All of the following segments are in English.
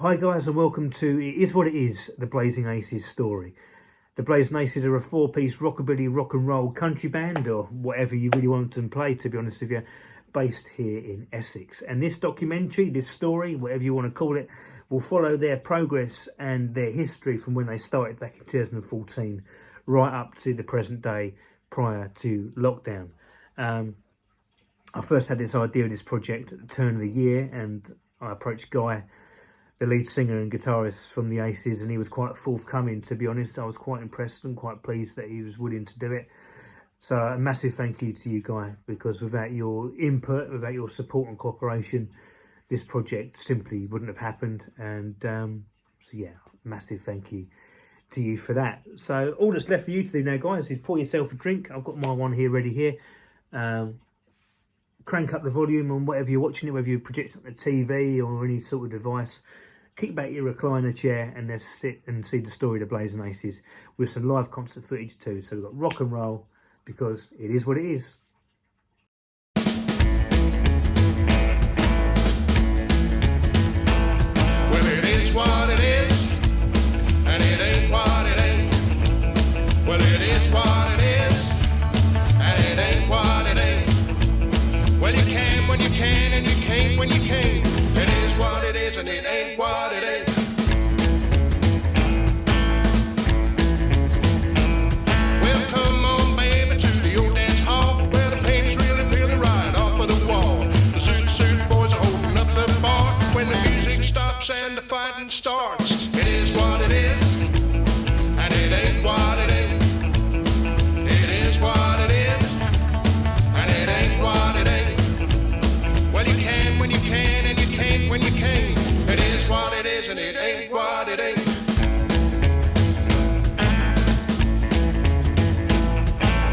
Hi guys and welcome to It Is What It Is, the Blazin Aces story. The Blazin Aces are a 4-piece rockabilly, rock and roll country band, or whatever you really want them to play, to be honest with you, based here in Essex. And this documentary, this story, whatever you want to call it, will follow their progress and their history from when they started back in 2014 right up to the present day prior to lockdown. I first had this idea of this project at the turn of the year, and I approached Guy, the lead singer and guitarist from the Aces, and he was quite forthcoming, to be honest. I was quite impressed and quite pleased that he was willing to do it. So a massive thank you to you, Guy, because without your input, without your support and cooperation, this project simply wouldn't have happened. And so yeah, massive thank you to you for that. So all that's left for you to do now, guys, is pour yourself a drink. I've got my one here ready here. Crank up the volume on whatever you're watching it, whether you project it on the TV or any sort of device. Kick back your recliner chair and let's sit and see the story of the Blazin Aces with some live concert footage too. So we've got rock and roll, because it is what it is. Well, it is what it is, and it ain't what it ain't. Well, it is what it is, and it ain't what it ain't. Well, you can when you can, and you can't when you can't. It is what it is, and it ain't what it ain't. Well, come on, baby, to the old dance hall, where the paint's really peeling right off of the wall. The suit boys are holding up the bar when the music stops and the fighting starts. It is what it is, and it ain't what it ain't. It is what it is, and it ain't what it ain't. Well, you can when you can, and you can't when you can't. It is what it is, and it ain't what it ain't.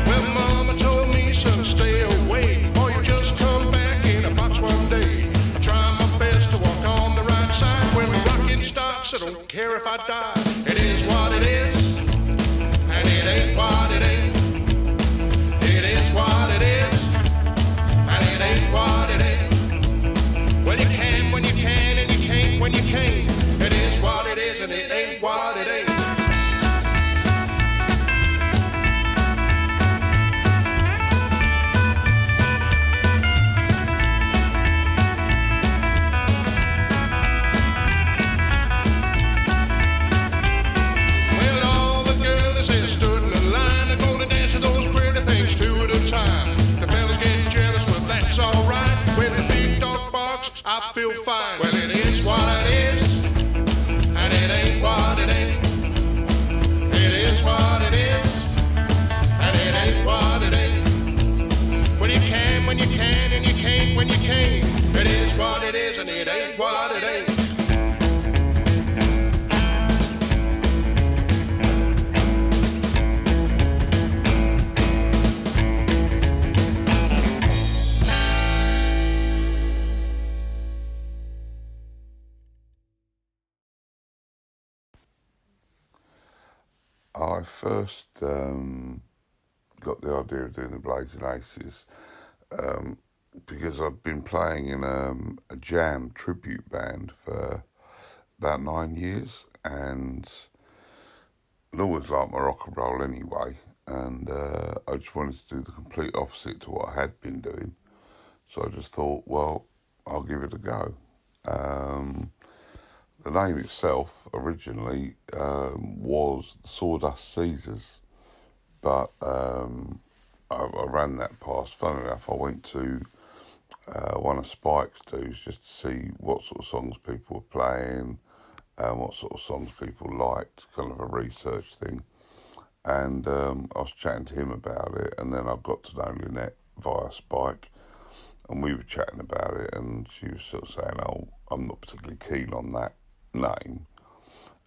Well, Mama told me, son, stay away, or you just come back in a box one day. I try my best to walk on the right side when the rocking starts. I don't care if I die. It is what it is, and it ain't what it ain't. It is what it is, and it ain't what it ain't. Well, you can when you can, and you can't when you can't. It is what it is, and it ain't what it ain't. Well, all the girls that stood in the line are gonna dance with those pretty things two at a time. The fellas get jealous, well, that's alright. When the big dog barks, I feel fine. Well, it is what it is, and it ain't what it ain't. It is what it is, and it ain't what it ain't. Well, you can when you can, and you can't when you can't. It is what it is, and it ain't what it ain't. I first got the idea of doing the Blazin Aces because I'd been playing in a jam tribute band for about 9 years, and I'd always liked my rock and roll anyway, and I just wanted to do the complete opposite to what I had been doing. So I just thought, well, I'll give it a go. The name itself originally was Sawdust Caesars, but I ran that past. Funny enough, I went to one of Spike's dues just to see what sort of songs people were playing and what sort of songs people liked, kind of a research thing. And I was chatting to him about it, and then I got to know Lynette via Spike, and we were chatting about it, and she was sort of saying, oh, I'm not particularly keen on that name.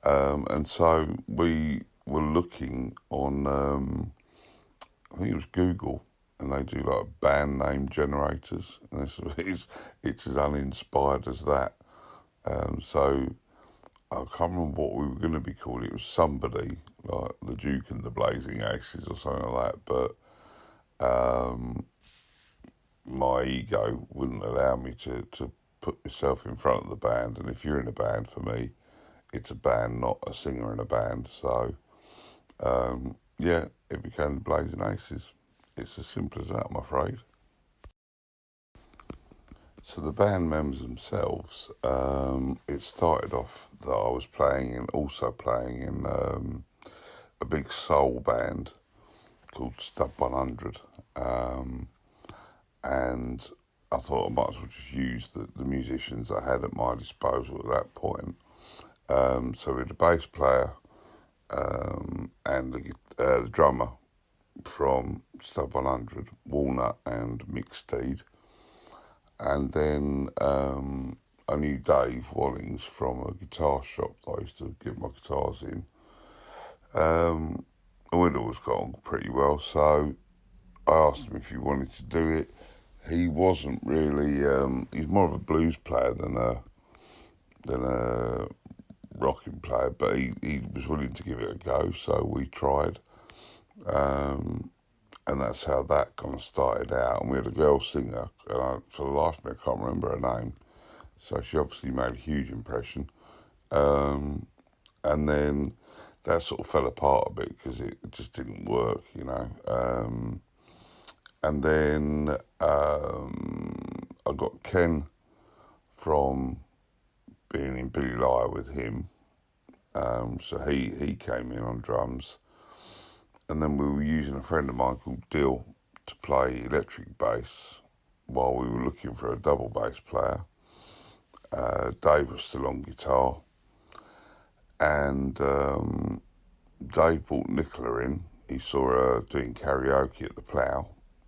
And so we were looking on, I think it was Google, and they do like band name generators, and it's as uninspired as that. So I can't remember what we were going to be called. It was somebody like the Duke and the Blazin Aces or something like that, but my ego wouldn't allow me to put myself in front of the band, and if you're in a band, for me, it's a band, not a singer in a band. So, yeah, it became the Blazin Aces. It's as simple as that, I'm afraid. So the band members themselves, it started off that I was also playing in a big soul band called Stub 100, and I thought I might as well just use the musicians I had at my disposal at that point. So we had a bass player and the drummer from Stub 100, Walnut and Mick Steed. And then I knew Dave Wallings from a guitar shop that I used to get my guitars in. And we'd always got on pretty well, so I asked him if he wanted to do it. He wasn't really, he's more of a blues player than a rocking player, but he was willing to give it a go, so we tried. And that's how that kind of started out. And we had a girl singer, and for the life of me, I can't remember her name. So she obviously made a huge impression. And then that sort of fell apart a bit because it just didn't work, you know. And then I got Ken from being in Billy Liar with him. So he came in on drums. And then we were using a friend of mine called Dill to play electric bass while we were looking for a double bass player. Dave was still on guitar. And Dave brought Nicola in. He saw her doing karaoke at the Plough,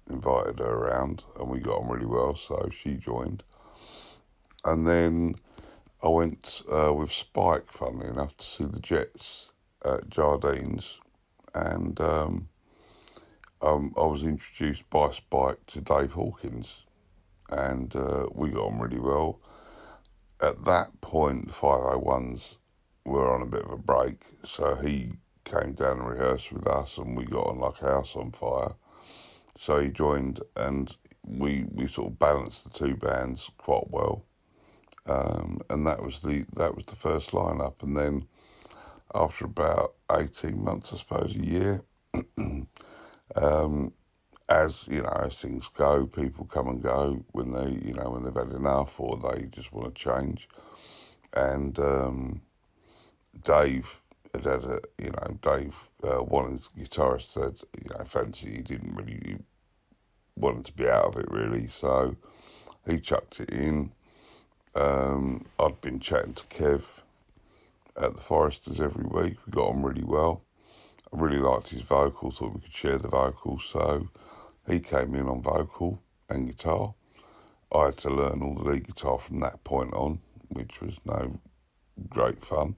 invited her around, and we got on really well, so she joined. And then I went with Spike, funnily enough, to see the Jets at Jardine's, and I was introduced by Spike to Dave Hawkins, and we got on really well. At that point, the 501s were on a bit of a break, so he came down and rehearsed with us, and we got on like a house on fire. So he joined, and we sort of balanced the two bands quite well. And that was the first lineup. And then after about 18 months, I suppose, a year, as you know, as things go, people come and go when they've had enough or they just want to change. And Dave Dave Wallings, guitarist, said, fancy, he didn't really want to be out of it really, so he chucked it in. I'd been chatting to Kev at the Foresters every week. We got on really well. I really liked his vocal, thought we could share the vocals, so he came in on vocal and guitar. I had to learn all the lead guitar from that point on, which was no great fun.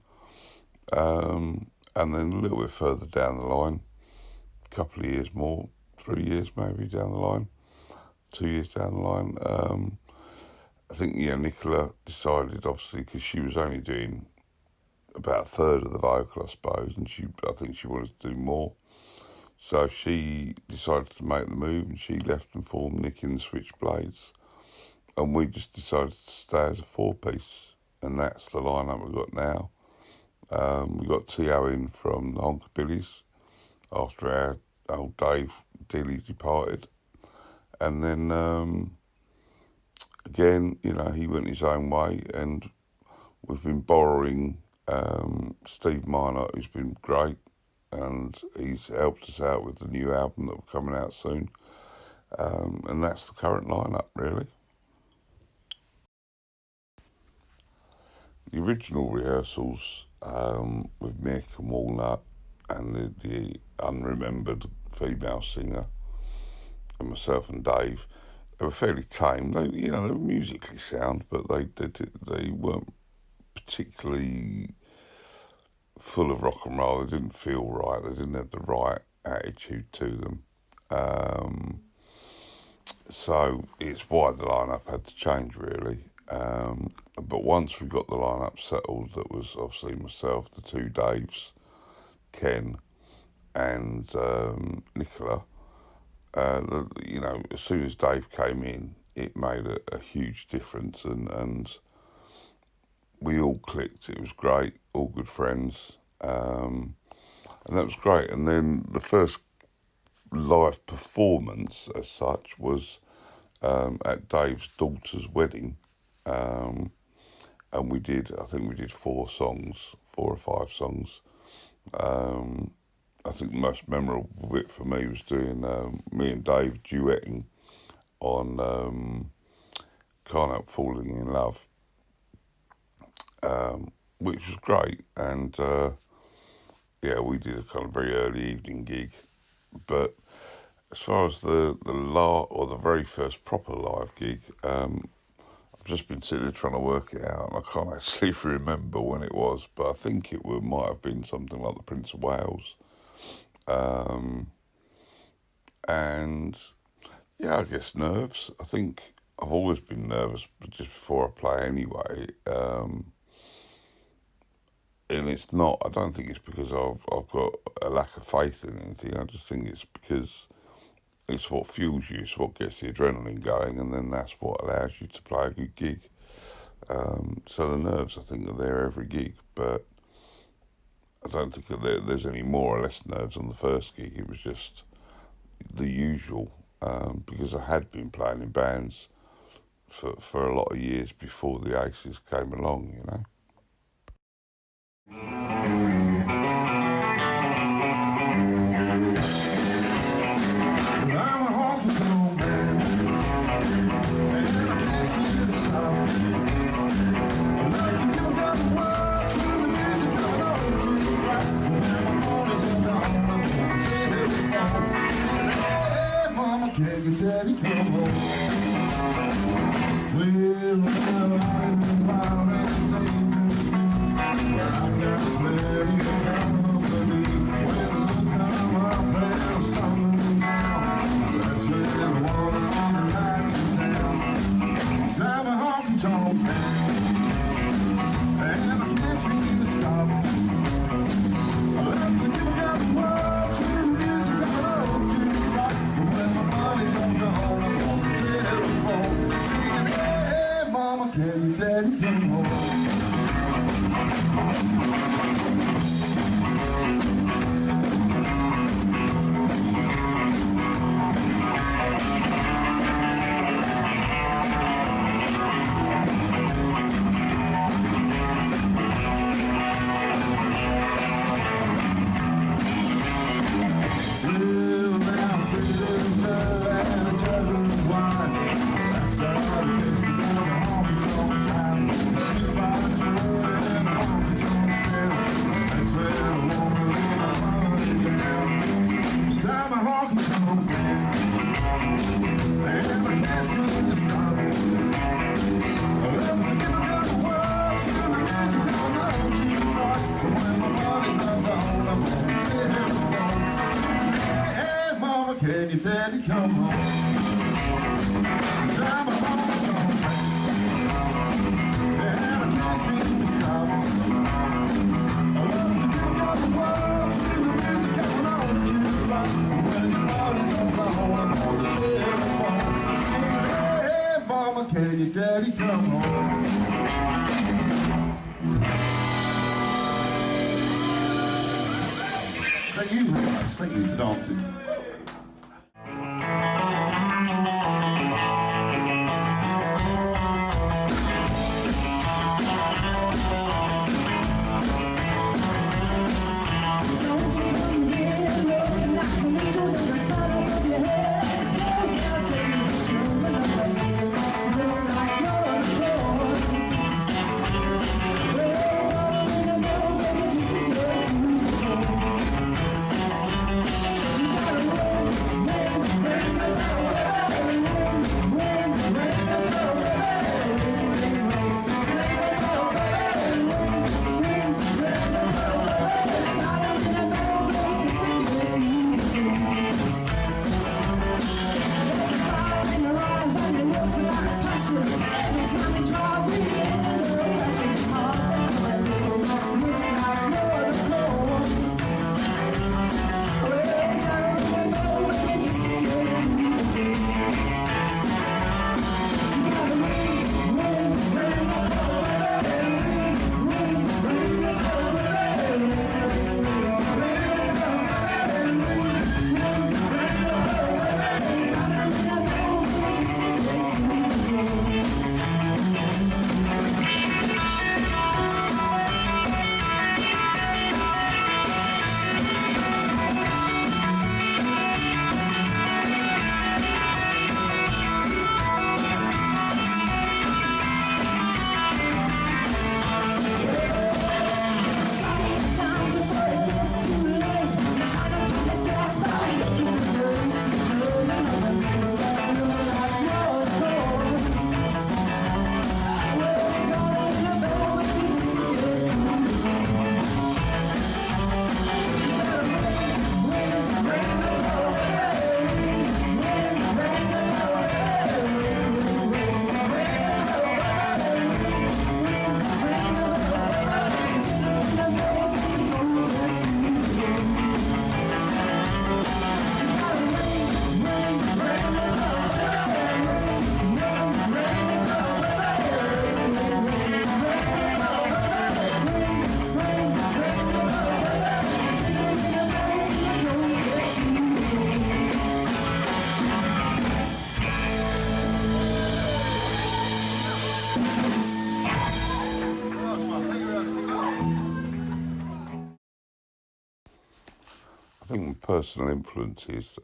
And then a little bit further down the line, a couple of years more, 3 years maybe down the line, 2 years down the line, I think, Nicola decided, obviously, because she was only doing about a third of the vocal, I suppose, and I think she wanted to do more. So she decided to make the move, and she left and formed Nick in the Switchblades. And we just decided to stay as a four-piece, and that's the lineup we've got now. We got T.O. in from the Honkabillys after our old Dave Dilly departed. And then, again, he went his own way, and we've been borrowing Steve Minot, who's been great, and he's helped us out with the new album that we're coming out soon. And that's the current lineup, really. The original rehearsals with Mick and Walnut and the unremembered female singer and myself and Dave, they were fairly tame. They were musically sound, but they weren't particularly full of rock and roll. They didn't feel right. They didn't have the right attitude to them. So it's why the lineup had to change, really. But once we got the lineup settled, that was obviously myself, the two Daves, Ken, and Nicola. As soon as Dave came in, it made a huge difference, and we all clicked. It was great, all good friends, and that was great. And then the first live performance as such was at Dave's daughter's wedding, and I think we did 4 or 5 songs. I think the most memorable bit for me was doing me and Dave duetting on Can't Help Falling in Love, which was great. And yeah, we did a kind of very early evening gig. But as far as the very first proper live gig, I've just been sitting there trying to work it out, and I can't actually remember when it was, but I think might have been something like the Prince of Wales. And yeah, I guess nerves. I think I've always been nervous, but just before I play anyway. And it's not. I don't think it's because I've got a lack of faith in anything. I just think it's because it's what fuels you. It's what gets the adrenaline going, and then that's what allows you to play a good gig. So the nerves, I think, are there every gig, but I don't think there's any more or less nerves on the first gig. It was just the usual, because I had been playing in bands for a lot of years before the Aces came along, you know. I'm a honky-tonk man, and I can't seem to stop. I like to give up the world to the music I love to do right. When my mornings are gone, I'm gonna take it home. Hey, mama, can your daddy come home? Well, I'm in wild and dangerous, but I got plenty of company. When the come up there, something down, that's when I wanna see the lights in town. 'Cause I'm a honky-tonk man, and I can't seem to stop. I love to give out the world to the music I love to write. But when my money's all gone, I'm on the telephone singing, hey, mama, can your daddy come home? Can your daddy come home? 'Cause I'm a honky-tonk man, and I can't seem to stop. I love to give out the world to the music I know you like. When your body's on the hole, I'm on the telephone singing, hey, mama, can your daddy come home? Thank you very much. Thank you for dancing. personal influences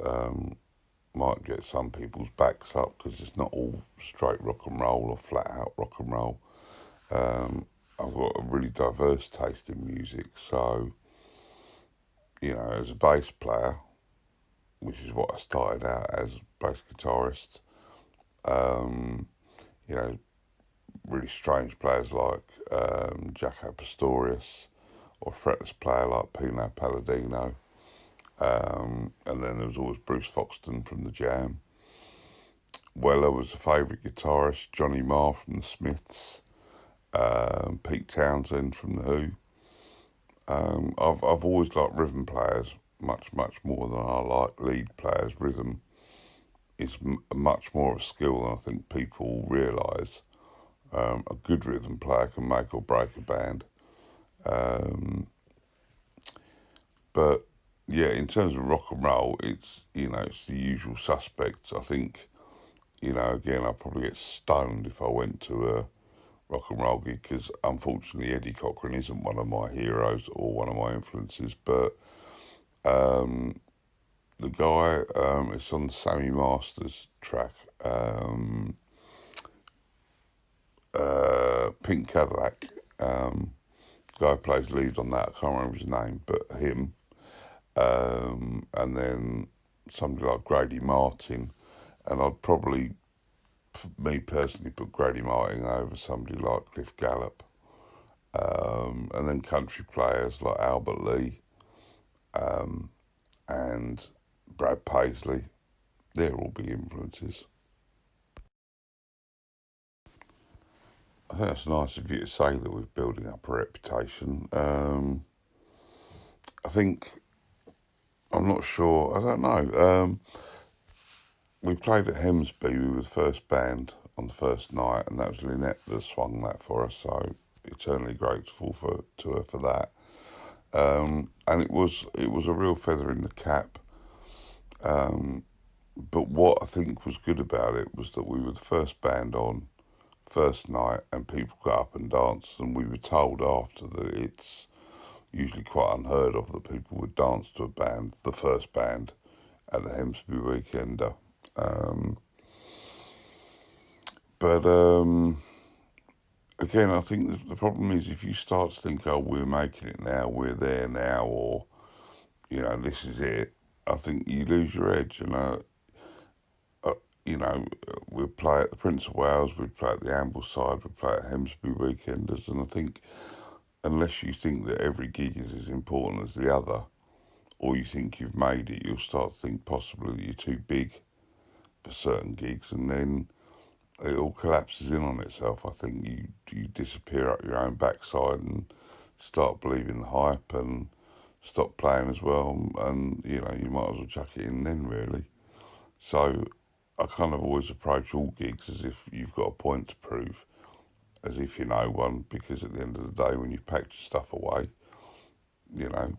might get some people's backs up because it's not all straight rock and roll or flat out rock and roll. I've got a really diverse taste in music, so, you know, as a bass player, which is what I started out as, bass guitarist, you know, really strange players like Jaco Pastorius, or a fretless player like Pino Palladino, and then there was always Bruce Foxton from the Jam. Weller was a favourite guitarist, Johnny Marr from the Smiths, Pete Townsend from the Who. I've always liked rhythm players much more than I like lead players. Rhythm is much more of a skill than I think people realise. A good rhythm player can make or break a band. But yeah, in terms of rock and roll, it's, you know, it's the usual suspects. I think, you know, again, I'd probably get stoned if I went to a rock and roll gig, because unfortunately Eddie Cochran isn't one of my heroes or one of my influences, but the guy, it's on the Sammy Masters track, Pink Cadillac, guy plays lead on that, I can't remember his name, but him, and then somebody like Grady Martin, and I'd probably, for me personally, put Grady Martin over somebody like Cliff Gallup, and then country players like Albert Lee, and Brad Paisley. They're all big influences. I think that's nice of you to say that we're building up a reputation. I think, I'm not sure, I don't know. We played at Hemsby, we were the first band on the first night, and that was Lynette that swung that for us, so eternally grateful to her for that. And it was a real feather in the cap. But what I think was good about it was that we were the first band on, first night, and people got up and danced, and we were told after that it's usually quite unheard of that people would dance to a band, the first band, at the Hemsby Weekender. But again, I think the problem is if you start to think, oh, we're making it now, we're there now, or, you know, this is it, I think you lose your edge. You know, we'd play at the Prince of Wales, we'd play at the Ambleside, we'd play at Hemsby Weekenders, and I think unless you think that every gig is as important as the other, or you think you've made it, you'll start to think possibly that you're too big for certain gigs, and then it all collapses in on itself. I think you disappear up your own backside and start believing the hype and stop playing as well, and you know, you might as well chuck it in then, really. So I kind of always approach all gigs as if you've got a point to prove, as if you know one, because at the end of the day, when you've packed your stuff away, you know,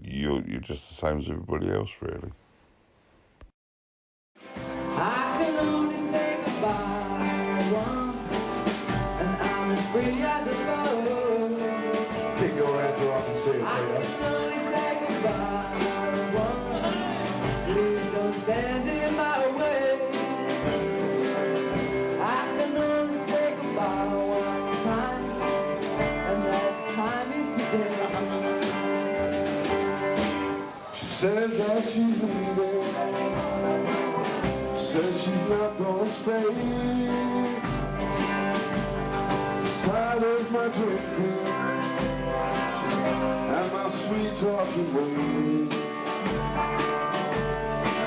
you're just the same as everybody else, really. I can only say goodbye once, and I'm as free as a bird. Kick your hands off and say it, I Peter. can only say goodbye once. Please don't stand in my way. I can only say goodbye one time, and that time is today. She says that she's leaving, says she's not gonna stay. She's tired of my drinking and my sweet talking ways.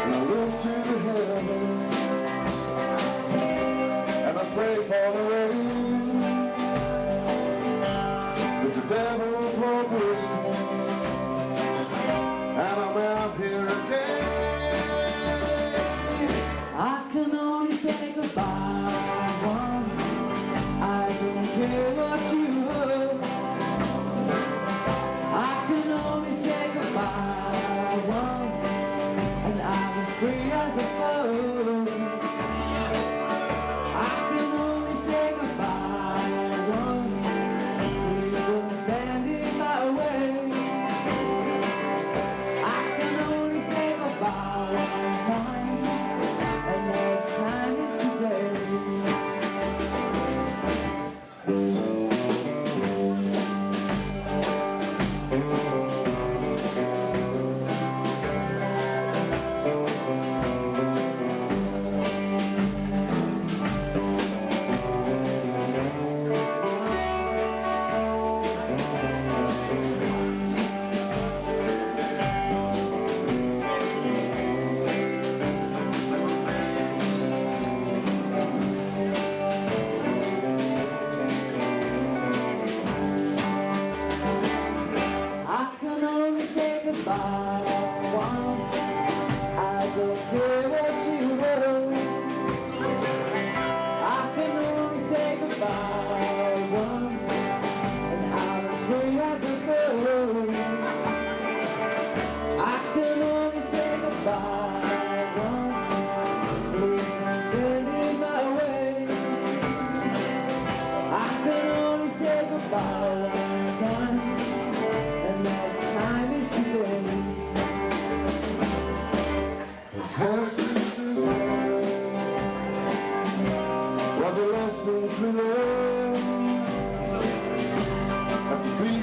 And I went to the heavens and I prayed for the rain, but the devil brought whiskey, and I'm out here again. I can only say goodbye once. I don't care what you heard. I can only say goodbye once, and I'm as free as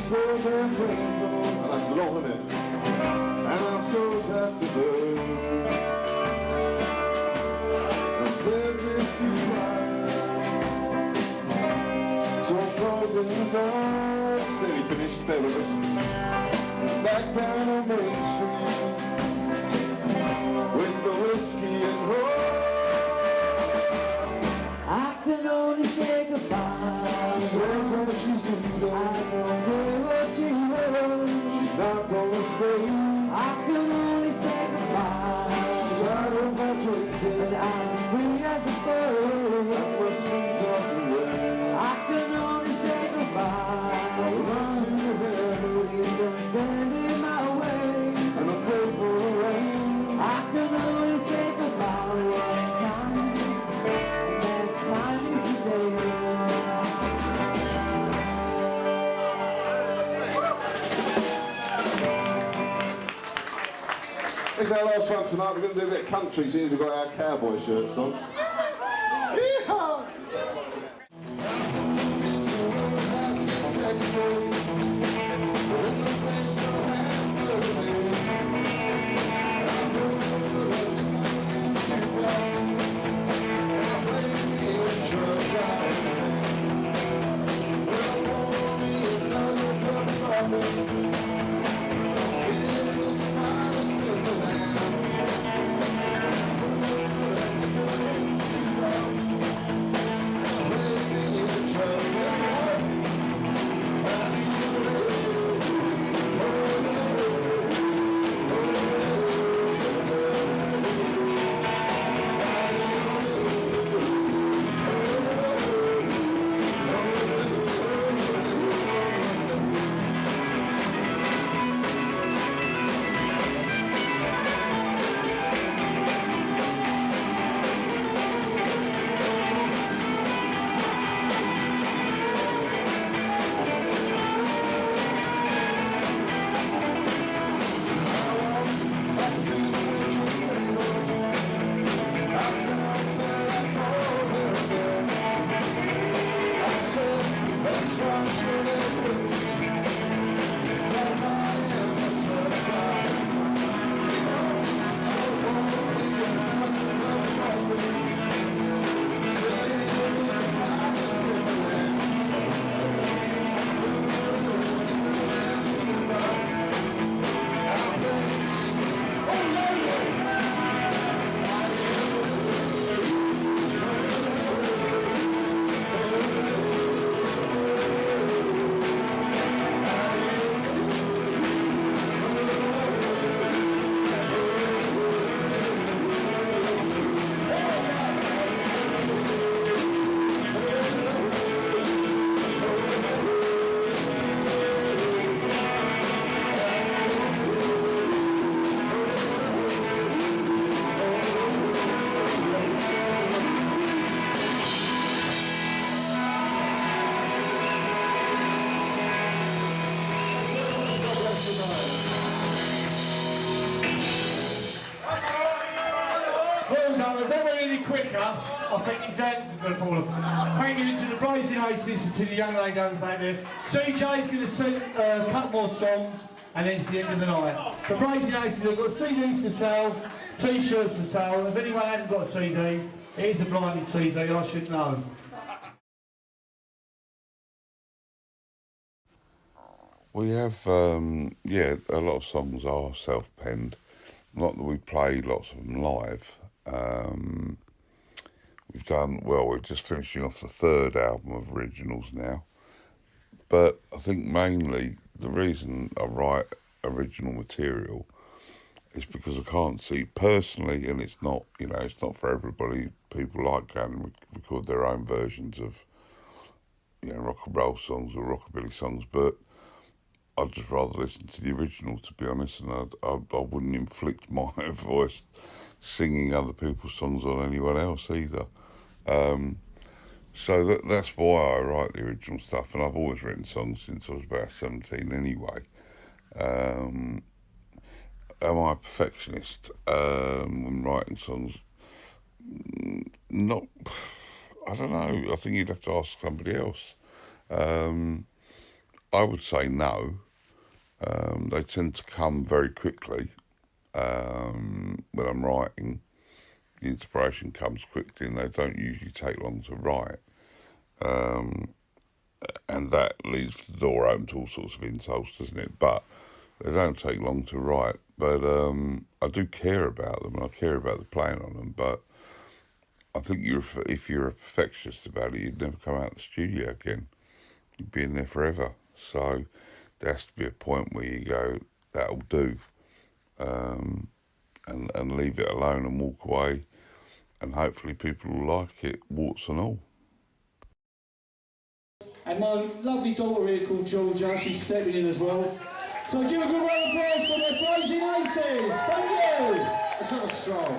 so damn painful. And that's long, isn't it? And our souls have to burn. And there's this to cry. So closing the door. It's nearly finished, bear with us. Back down on Main Street with the whiskey and rose. I can only say goodbye. She says that she's leaving. I don't care what you want. She's not gonna stay. I can only say goodbye. She's tired of my drinking. But I'm as free as a bird. And my sins off the way. I can only say goodbye. Run to the heaven. Please don't stand in my way. And I pray for the rain. I can only say goodbye one time. And that time is today. It's our last one tonight. We're going to do a bit of country, seeing as we've got our cowboy shirts on. Yeehaw! Well done. If they went any quicker, I think his hands were going to fall off. Thank you to the Blazin Aces and to the young lady over back there. CJ's going to sing a couple more songs and then it's the end of the night. The Blazin Aces have got CDs for sale, T-shirts for sale. If anyone hasn't got a CD, it is a blinded CD, I should know. We have, yeah, a lot of songs are self-penned. Not that we play lots of them live. We've done, well, we're just finishing off the third album of originals now. But I think mainly the reason I write original material is because I can't see personally, and it's not, you know, it's not for everybody. People like going and record their own versions of, you know, rock and roll songs or rockabilly songs, but I'd just rather listen to the original, to be honest, and I wouldn't inflict my voice singing other people's songs on anyone else either. So that's why I write the original stuff, and I've always written songs since I was about 17 anyway. Am I a perfectionist when writing songs? Not, I don't know. I think you'd have to ask somebody else. I would say no. They tend to come very quickly when I'm writing. The inspiration comes quickly and they don't usually take long to write. And that leaves the door open to all sorts of insults, doesn't it? But they don't take long to write. But I do care about them and I care about the playing on them. But I think if you're a perfectionist about it, you'd never come out of the studio again. You'd be in there forever. So there has to be a point where you go, that'll do. And leave it alone and walk away. And hopefully people will like it, warts and all. And my lovely daughter here called Georgia, she's stepping in as well. So give a good round of applause for the Blazin Aces. Thank you. Let's have a stroll.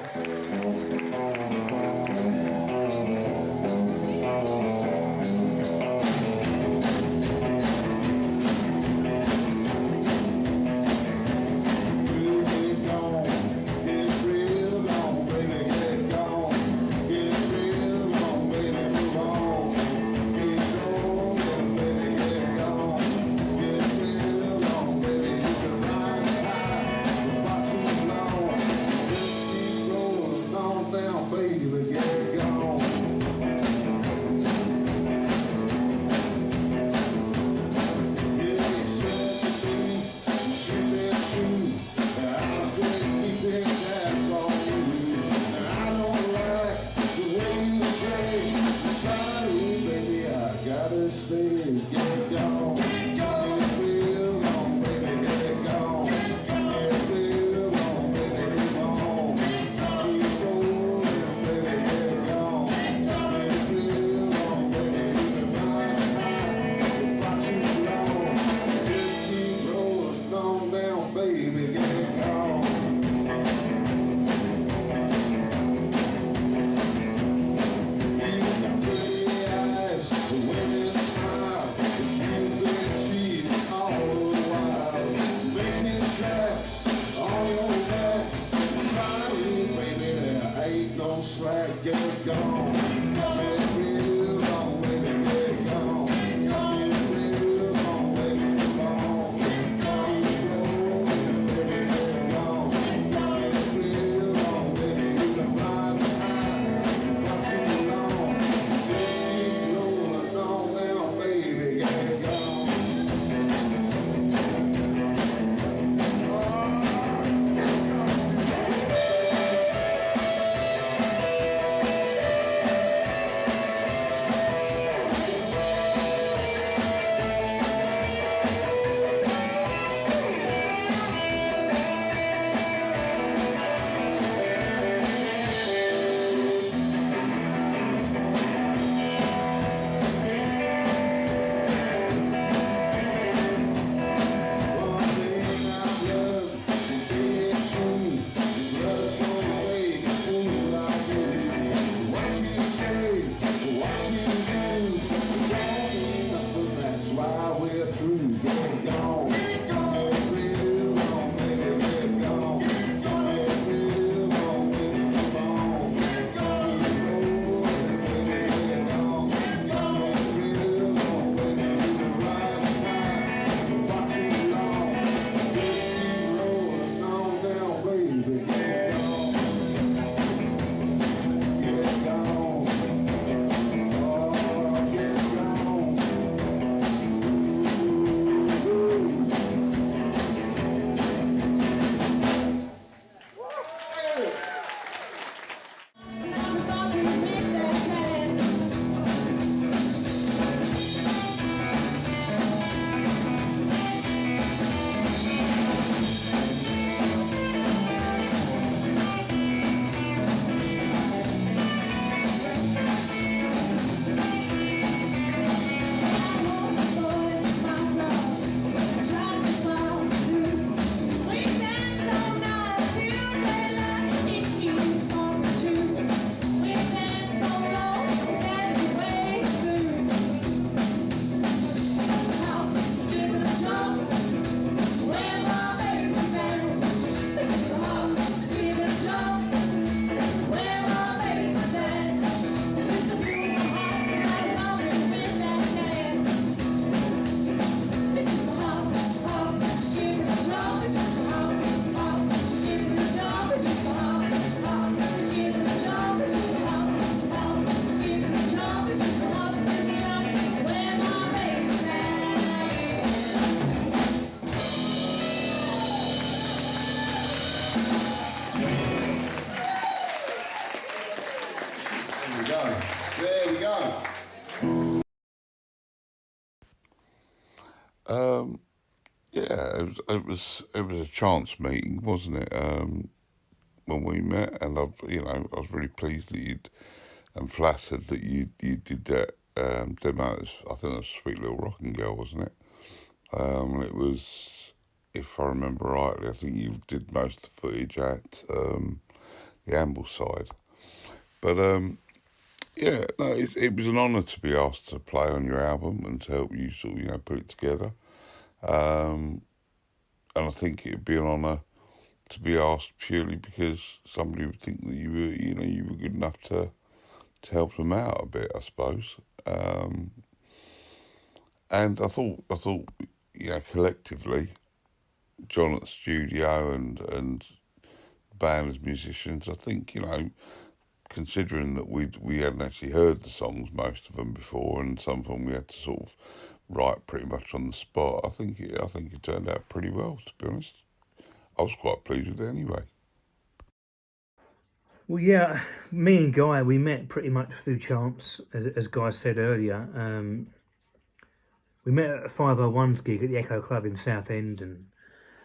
There we go. There we go. Yeah, it was a chance meeting, wasn't it? When we met, and I was really pleased that and flattered that you did that demo. I think it was Sweet Little Rocking Girl, wasn't it? It was, if I remember rightly, I think you did most of the footage at the Ambleside. But yeah, no, it was an honour to be asked to play on your album and to help you sort of, put it together. And I think it'd be an honour to be asked purely because somebody would think that you were good enough to help them out a bit, I suppose. And I thought, collectively, John at the studio and band as musicians, I think, considering that we hadn't actually heard the songs, most of them before, and some of them we had to sort of write pretty much on the spot. I think it turned out pretty well, to be honest. I was quite pleased with it anyway. Well, yeah, me and Guy, we met pretty much through chance, as Guy said earlier. We met at a 501's gig at the Echo Club in Southend, and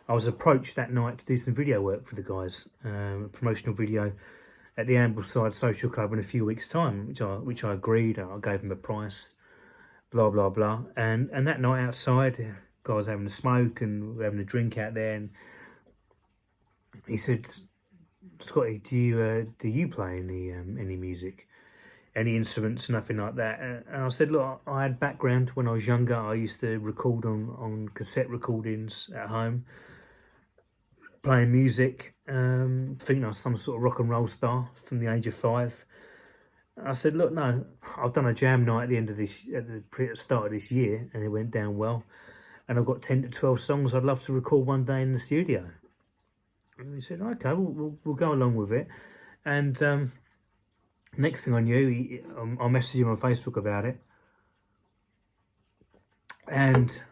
I was approached that night to do some video work for the guys, a promotional video at the Ambleside Social Club in a few weeks' time, which I agreed. I gave them a price, blah blah blah, and that night outside, guys having a smoke and we were having a drink out there, and he said, "Scotty, do you play any music, any instruments, nothing like that?" And I said, "Look, I had background when I was younger. I used to record on cassette recordings at home, playing music. Thinking I was some sort of rock and roll star from the age of 5." I said, "Look, no, I've done a jam night at the end of the start of this year, and it went down well. And I've got 10 to 12 songs I'd love to record one day in the studio." And he said, "Okay, we'll go along with it." And next thing I knew, I messaged him on Facebook about it, and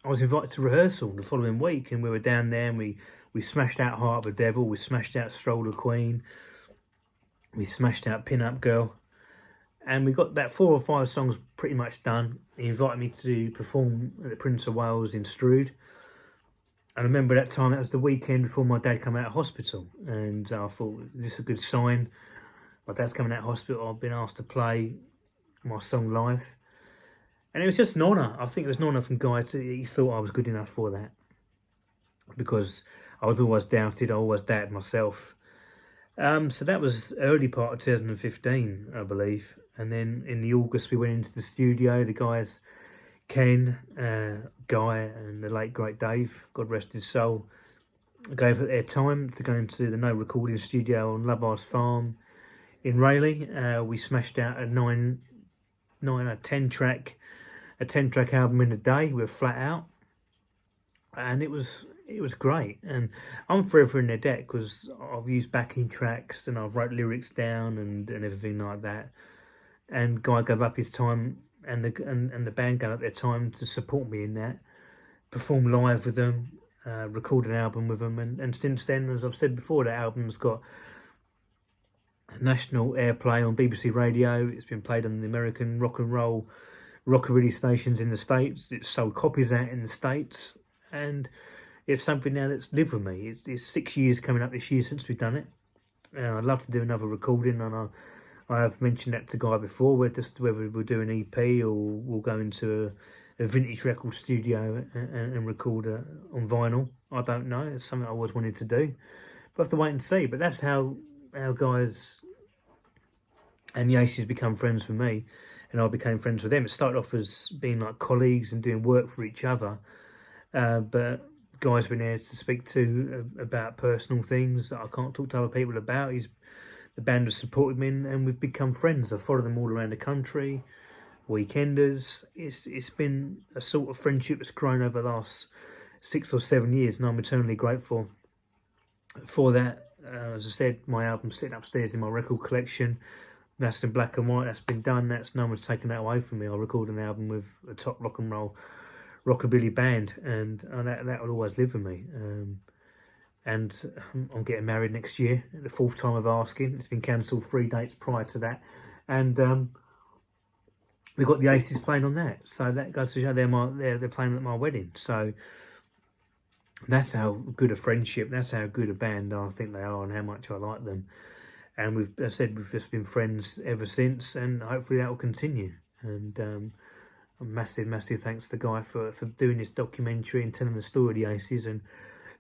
I was invited to rehearsal the following week, and we were down there, and we smashed out Heart of a Devil, we smashed out Stroll the Queen, we smashed out Pin Up Girl, and we got that 4 or 5 songs pretty much done. He invited me to perform at the Prince of Wales in Strood. I remember that time, that was the weekend before my dad came out of hospital, and I thought, this is a good sign. My dad's coming out of hospital, I've been asked to play my song live. And it was just an honour. I think it was an honour from Guy. He thought I was good enough for that, because I was always doubted, I always doubted myself. So that was early part of 2015, I believe. And then in the August, we went into the studio. The guys, Ken, Guy, and the late great Dave, God rest his soul, gave it their time to go into the No Recording Studio on Lubbars Farm in Rayleigh. We smashed out a 10 track album in a day. We were flat out, and it was great. And I'm forever in their debt because I've used backing tracks and I've wrote lyrics down and everything like that. And Guy gave up his time, and the band gave up their time to support me in that, perform live with them, record an album with them, and since then, as I've said before, that album's got national airplay on BBC Radio. It's been played on the American rock and roll rockabilly stations in the States. It's sold copies out in the States, and it's something now that's lived with me. It's 6 years coming up this year since we've done it. I'd love to do another recording, and I have mentioned that to Guy before, whether we'll do an EP or we'll go into a vintage record studio and record on vinyl. I don't know. It's something I always wanted to do, but I have to wait and see. But that's how Guys and the Aces become friends with me, and I became friends with them. It started off as being like colleagues and doing work for each other, but Guy's been there to speak to about personal things that I can't talk to other people about. The band has supported me, and we've become friends. I follow them all around the country, weekenders. It's been a sort of friendship that's grown over the last 6 or 7 years, and I'm eternally grateful for that. As I said, my album's sitting upstairs in my record collection. That's in black and white. That's been done. No one's taken that away from me. I recorded an album with a top rock and roll rockabilly band, and that will always live with me. and I'm getting married next year, the 4th time of asking. It's been cancelled 3 dates prior to that, and we've got the Aces playing on that, so that goes to show they're playing at my wedding. So that's how good a friendship, that's how good a band I think they are, and how much I like them. And we've just been friends ever since, and hopefully that will continue. And a massive thanks to Guy for doing this documentary and telling the story of the Aces, and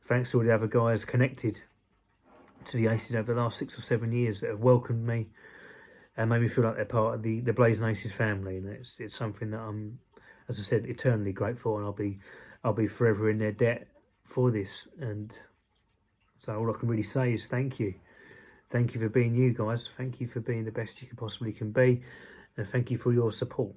thanks to all the other guys connected to the Aces over the last 6 or 7 years that have welcomed me and made me feel like they're part of the Blazin Aces family. And it's something that I'm, as I said, eternally grateful, and I'll be forever in their debt for this. And so all I can really say is thank you. Thank you for being you guys. Thank you for being the best you possibly can be, and thank you for your support.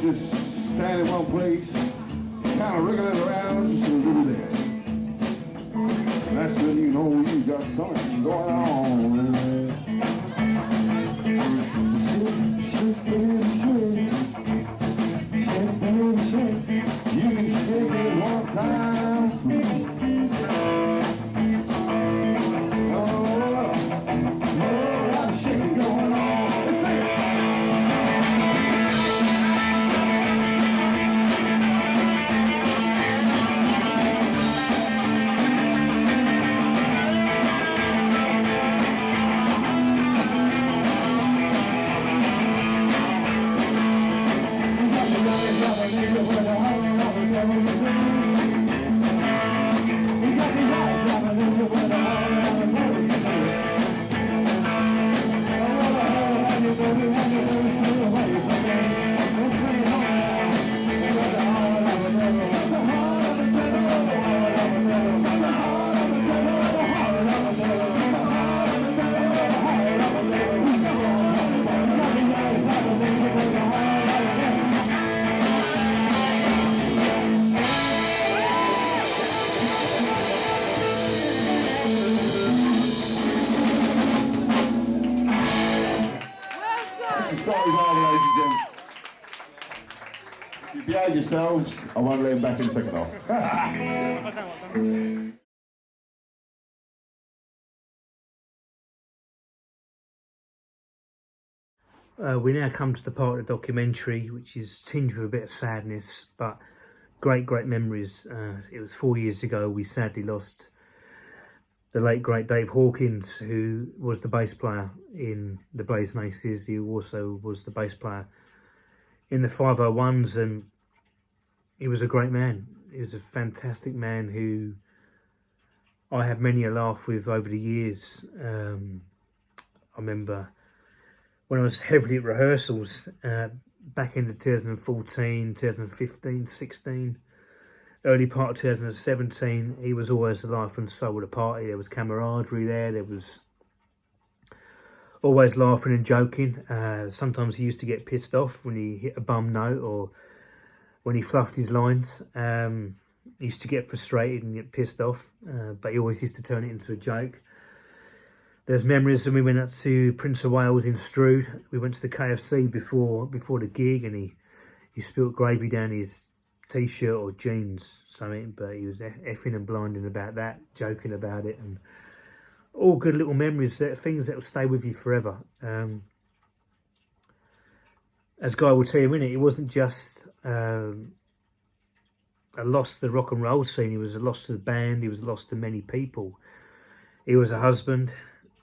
Just stand in one place, kind of wriggle it around just a little bit. And that's when you know you got something going on. Shake, baby, shake. Shake, baby, shake. You can shake it one time for me. Oh, I'm shaking going on. Let's take it. If you behave yourselves, I won't let him back in the second half. We now come to the part of the documentary which is tinged with a bit of sadness, but great memories. It was 4 years ago we sadly lost the late great Dave Hawkins, who was the bass player in the Blazin Aces. He also was the bass player in the 501s, and he was a great man. He was a fantastic man who I had many a laugh with over the years. I remember when I was heavily at rehearsals back in the 2014, 2015, 16, early part of 2017, he was always the life and soul of the party. There was camaraderie there was always laughing and joking. Sometimes he used to get pissed off when he hit a bum note or when he fluffed his lines. He used to get frustrated and get pissed off, but he always used to turn it into a joke. There's memories when we went up to Prince of Wales in Strood. We went to the KFC before the gig, and he spilt gravy down his t-shirt or jeans, something, but he was effing and blinding about that, joking about it, and all good little memories, things that will stay with you forever. As Guy will tell you in it wasn't just a loss to the rock and roll scene. He was a loss to the band. He was a loss to many people. He was a husband.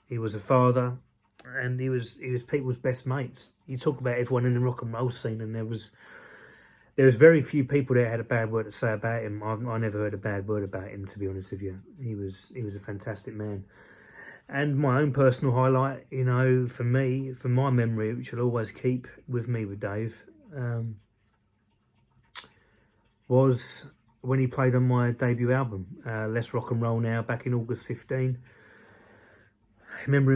He was a father, and he was people's best mates. You talk about everyone in the rock and roll scene, and there was very few people that had a bad word to say about him. I never heard a bad word about him, to be honest with you. He was a fantastic man. And my own personal highlight, you know, for me, from my memory, which I'll always keep with me with Dave, was when he played on my debut album, Let's Rock and Roll Now, back in August 15. I remember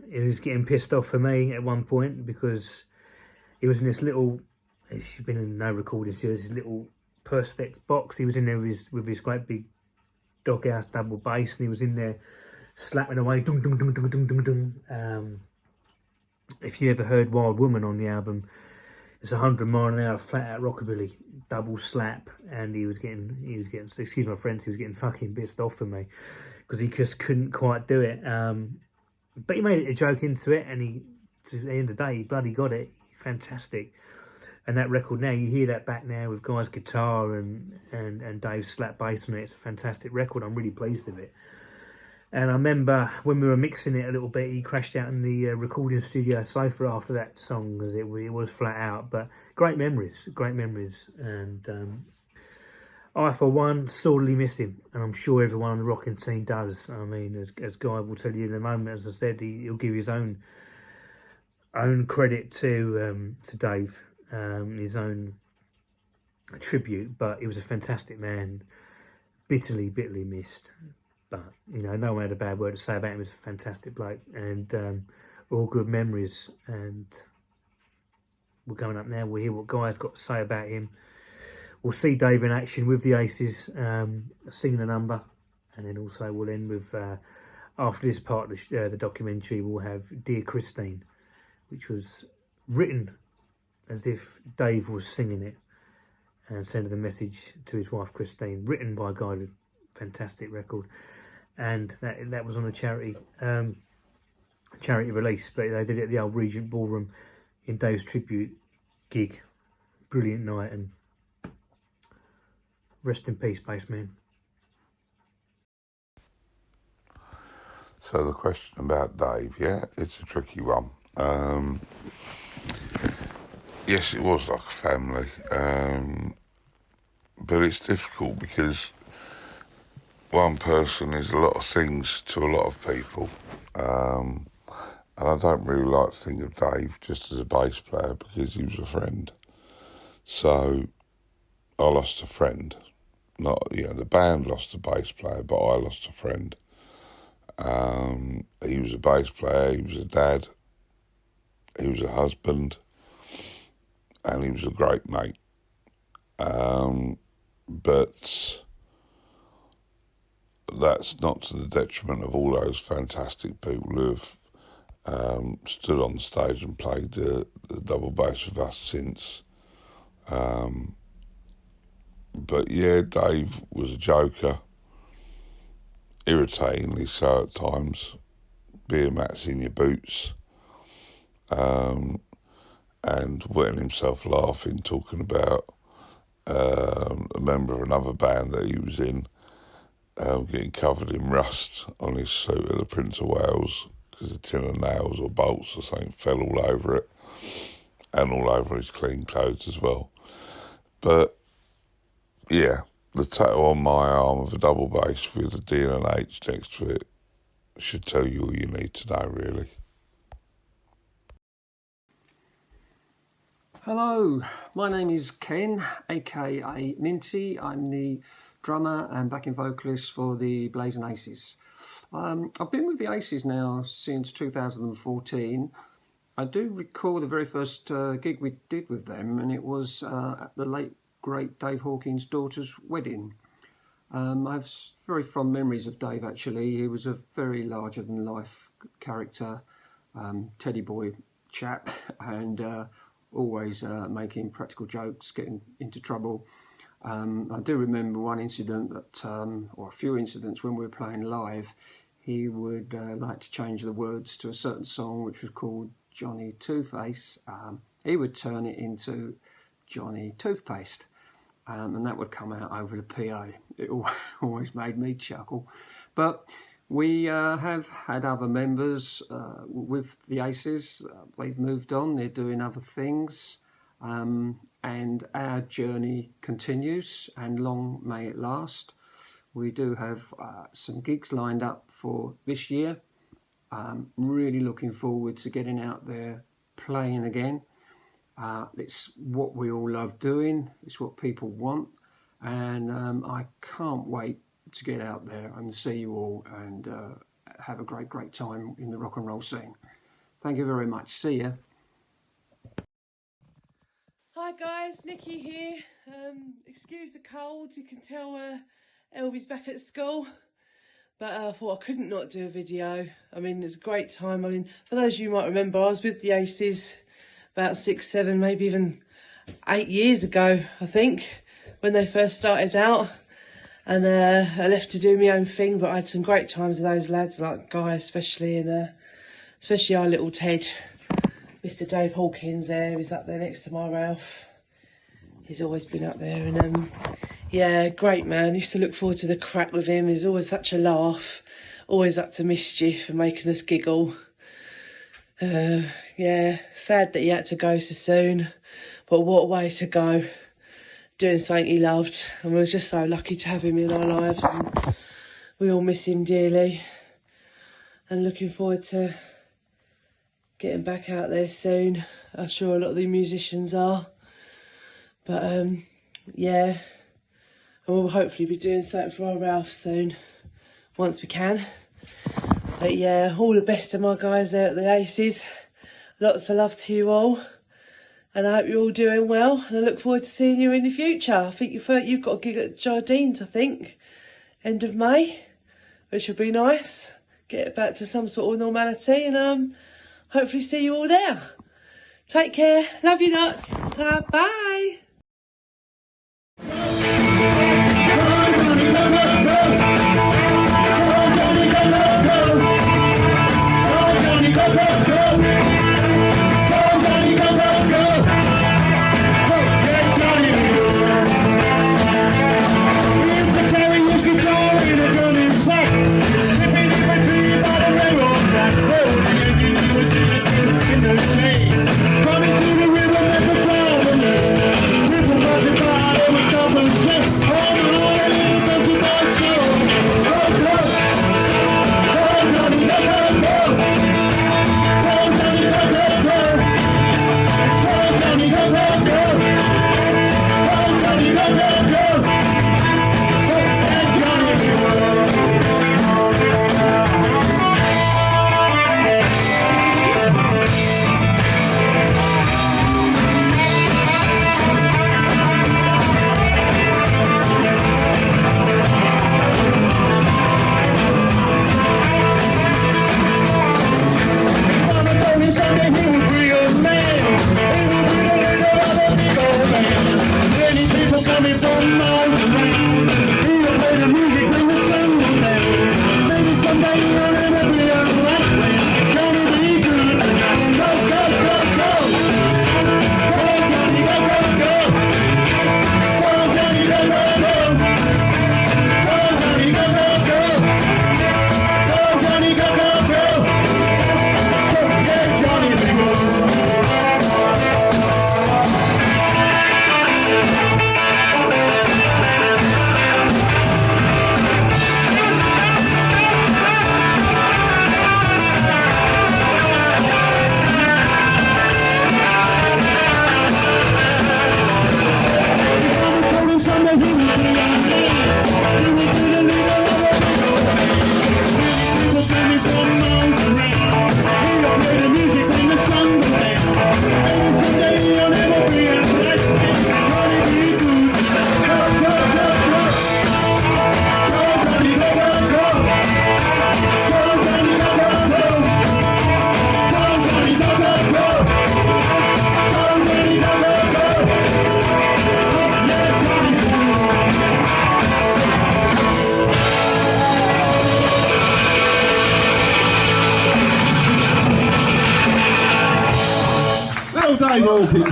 he was getting pissed off for me at one point because he was in this little, he's been in no recording series, this little Perspex box. He was in there with his great big doghouse double bass, and he was in there slapping away, dung, dung, dung, dung, dung, dung, dung. If you ever heard Wild Woman on the album, it's 100 mile an hour flat out rockabilly, double slap, and he was getting, excuse my friends, he was getting fucking pissed off for me because he just couldn't quite do it. But he made it a joke into it, and to the end of the day, he bloody got it. Fantastic. And that record now, you hear that back now with Guy's guitar and Dave's slap bass on it. It's a fantastic record. I'm really pleased with it. And I remember when we were mixing it a little bit, he crashed out in the recording studio sofa after that song because it was flat out. But great memories. And I, for one, sorely miss him. And I'm sure everyone on the rocking scene does. I mean, as Guy will tell you in a moment, as I said, he'll give his own credit to Dave, his own tribute. But he was a fantastic man, bitterly missed. But, you know, no one had a bad word to say about him. He was a fantastic bloke, and all good memories. And we're going up now. We'll hear what Guy's got to say about him. We'll see Dave in action with the Aces, singing a number. And then also we'll end with, after this part of the documentary, we'll have Dear Christine, which was written as if Dave was singing it and sending the message to his wife Christine, written by Guy. Fantastic record. And that was on a charity release, but they did it at the old Regent Ballroom in Dave's tribute gig. Brilliant night, and rest in peace, bassman. So the question about Dave, yeah, it's a tricky one. Yes, it was like a family, but it's difficult because one person is a lot of things to a lot of people, and I don't really like to think of Dave just as a bass player because he was a friend. So I lost a friend. Not, you know, the band lost a bass player, but I lost a friend. He was a bass player, he was a dad, he was a husband, and he was a great mate. But that's not to the detriment of all those fantastic people who have stood on the stage and played the double bass with us since. But yeah, Dave was a joker, irritatingly so at times, beer mats in your boots, and wetting himself laughing, talking about a member of another band that he was in getting covered in rust on his suit at the Prince of Wales because a tin of nails or bolts or something fell all over it and all over his clean clothes as well. But yeah, the tattoo on my arm of a double bass with a D and an H next to it should tell you all you need to know, really. Hello, my name is Ken, aka Minty. I'm the drummer and backing vocalist for the Blazin Aces. I've been with the Aces now since 2014. I do recall the very first gig we did with them, and it was at the late great Dave Hawkins' daughter's wedding. I have very fond memories of Dave, actually. He was a very larger-than-life character, teddy boy chap, and always making practical jokes, getting into trouble. I do remember one incident that, or a few incidents when we were playing live, he would like to change the words to a certain song which was called Johnny Two-Face. He would turn it into Johnny Toothpaste, and that would come out over the PA. It always made me chuckle. But we have had other members with the Aces. They've moved on, they're doing other things, and our journey continues, and long may it last. We do have some gigs lined up for this year. Really looking forward to getting out there playing again. It's what we all love doing, it's what people want, and I can't wait to get out there and see you all and have a great time in the rock and roll scene. Thank you very much. See ya. Hi guys, Nikki here. Excuse the cold, you can tell Elvy's back at school, but I thought I couldn't not do a video. I mean, it's a great time. I mean, for those of you who might remember, I was with the Aces about 6, 7, maybe even 8 years ago, I think, when they first started out. And I left to do my own thing, but I had some great times with those lads, like Guy especially, and especially our little Ted, Mr. Dave Hawkins there. He's up there next to my Ralph. He's always been up there, and yeah, great man. Used to look forward to the crack with him. He's always such a laugh, always up to mischief and making us giggle. Yeah, sad that he had to go so soon, but what a way to go. Doing something he loved, and we were just so lucky to have him in our lives, and we all miss him dearly, and looking forward to getting back out there soon. I'm sure a lot of the musicians are, but yeah, and we'll hopefully be doing something for our Ralph soon, once we can. But yeah, all the best to my guys there at the Aces. Lots of love to you all. And I hope you're all doing well, and I look forward to seeing you in the future. I think you've got a gig at Jardine's, I think, end of May, which will be nice. Get back to some sort of normality, and hopefully see you all there. Take care. Love you nuts. Bye. Running to the river, let the cloud in there. People rushing by, they were stopping shit.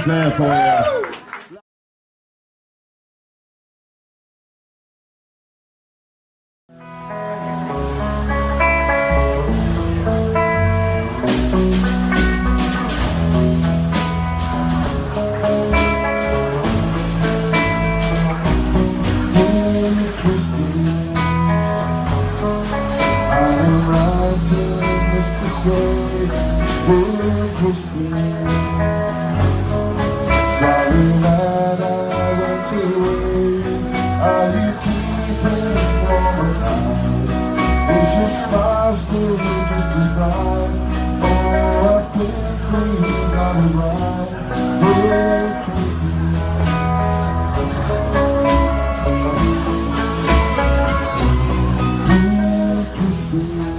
hands there for you. Dear Christine, sorry that I went away. Are you keeping warm at night? Is your smile still just as bright? Oh, I think we got it right. Dear Christine, dear Christine,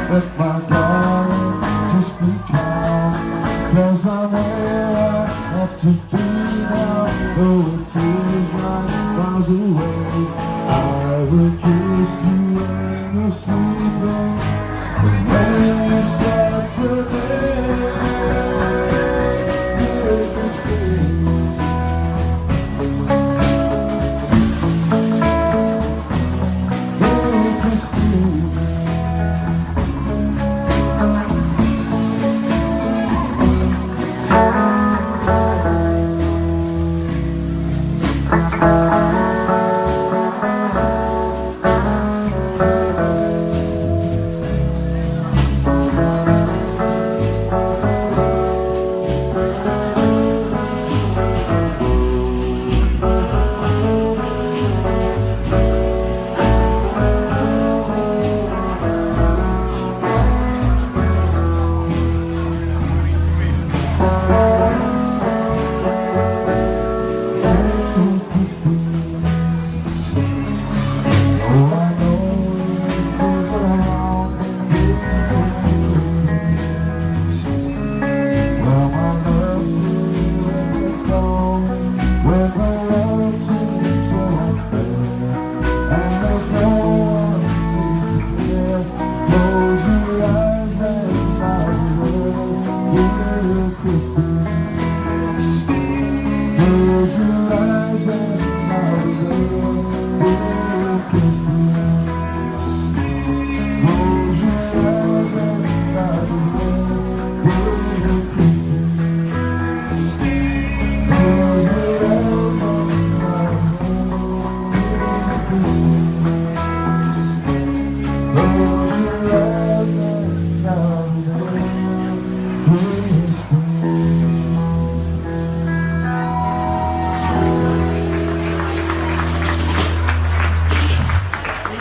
but my darling, just be calm, 'cause I'm where I have to be now, though it feels like miles away. I will kiss you when you're sleeping, and when you start to bed, dear Christine. Dear Christine,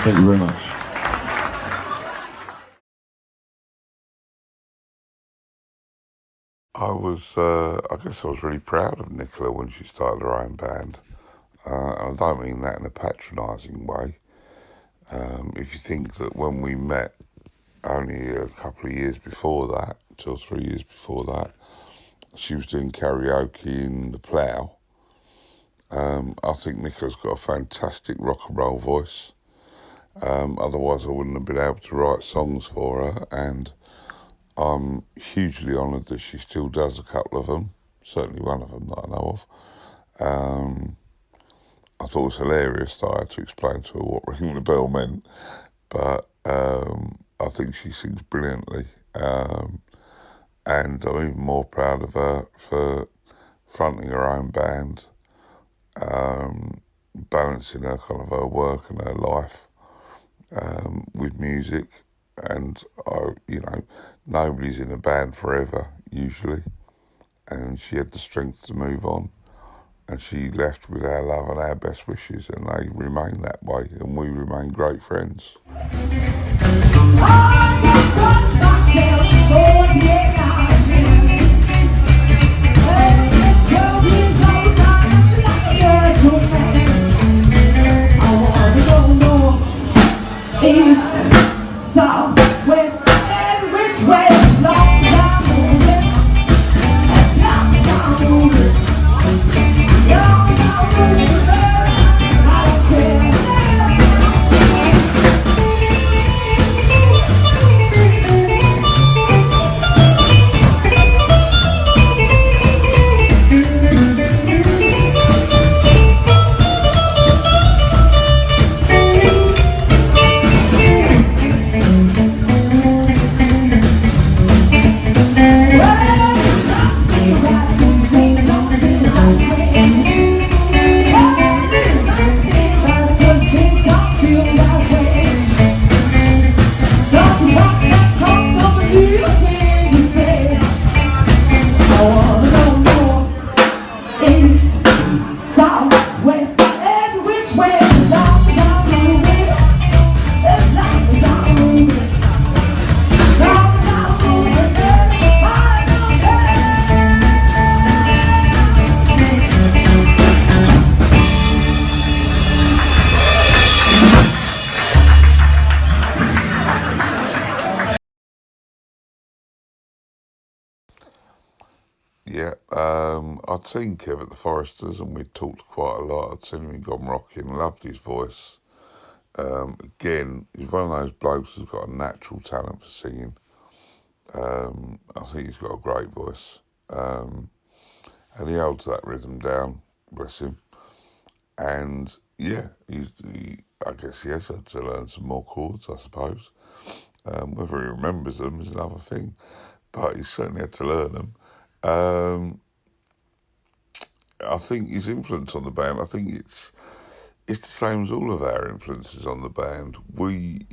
thank you very much. I guess I was really proud of Nicola when she started her own band. And I don't mean that in a patronising way. If you think that when we met only a couple of years before that, 2 or 3 years before that, she was doing karaoke in the Plough. I think Nicola's got a fantastic rock and roll voice. Otherwise I wouldn't have been able to write songs for her, and I'm hugely honoured that she still does a couple of them, certainly one of them that I know of. I thought it was hilarious that I had to explain to her what ringing the bell meant, but I think she sings brilliantly, and I'm even more proud of her for fronting her own band, balancing her kind of her work and her life with music. And nobody's in a band forever usually, and she had the strength to move on. and she left with our love and our best wishes, and they remain that way, and we remain great friends. East, south, west, and which way? Long down moving, long down moving, long down moving. I don't care. Yeah, I'd seen Kev at the Foresters, and we'd talked quite a lot. I'd seen him in Gone Rocking, loved his voice. Again, he's one of those blokes who's got a natural talent for singing. I think he's got a great voice. And he holds that rhythm down, bless him. And yeah, I guess he has had to learn some more chords, I suppose. Whether he remembers them is another thing, but he certainly had to learn them. I think his influence on the band, I think it's the same as all of our influences on the band. We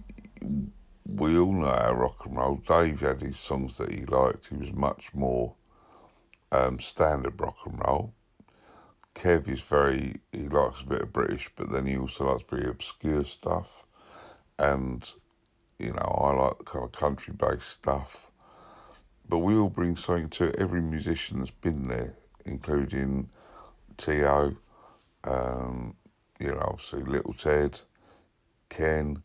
all know our rock and roll. Dave had his songs that he liked. He was much more standard rock and roll. Kev is he likes a bit of British, but then he also likes very obscure stuff. And, you know, I like the kind of country-based stuff. But we all bring something to it. Every musician that's been there, including T.O., you know, obviously Little Ted, Ken,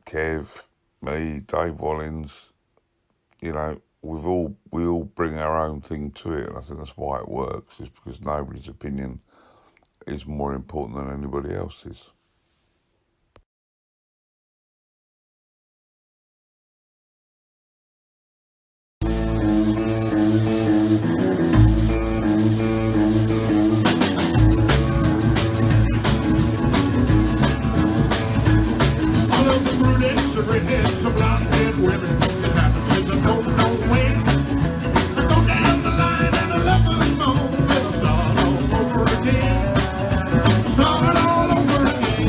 Kev, me, Dave Wallins, you know, we all bring our own thing to it, and I think that's why it works, is because nobody's opinion is more important than anybody else's. Redheads, the blonde-haired women. It happens since I don't know when. I go down the line and I love them all. And I start all over again. Start all over again.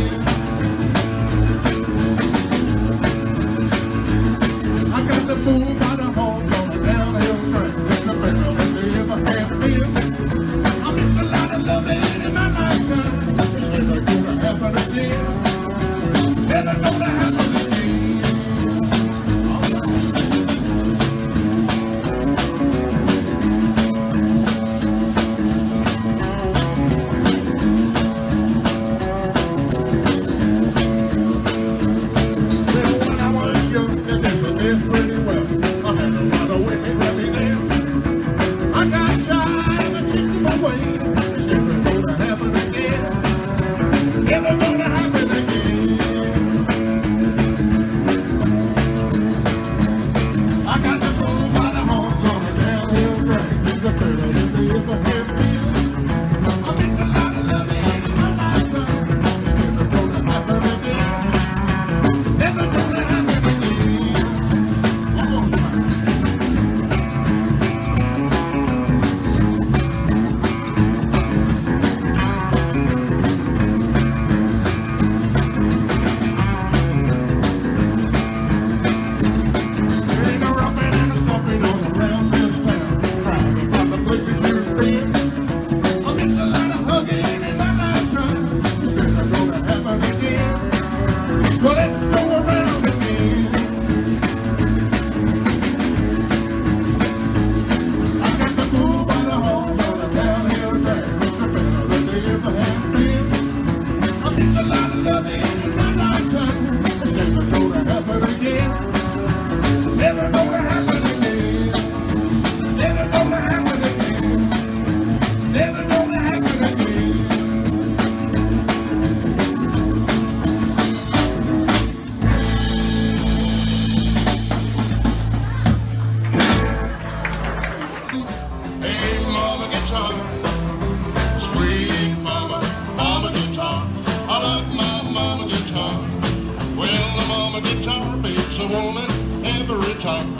time.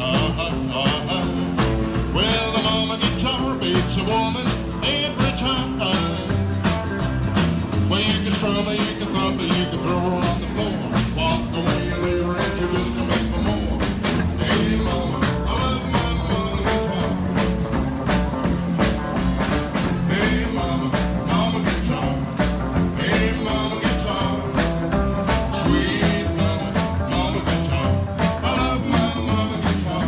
Well, the mama guitar beats a woman every time. Well, you can strum her, you can thump her, you can throw her on the floor. Walk away and leave her and you just come back for more. Hey, mama, I love my mama guitar. Hey, mama, mama guitar. Hey, mama guitar. Sweet mama, mama guitar. I love my mama guitar.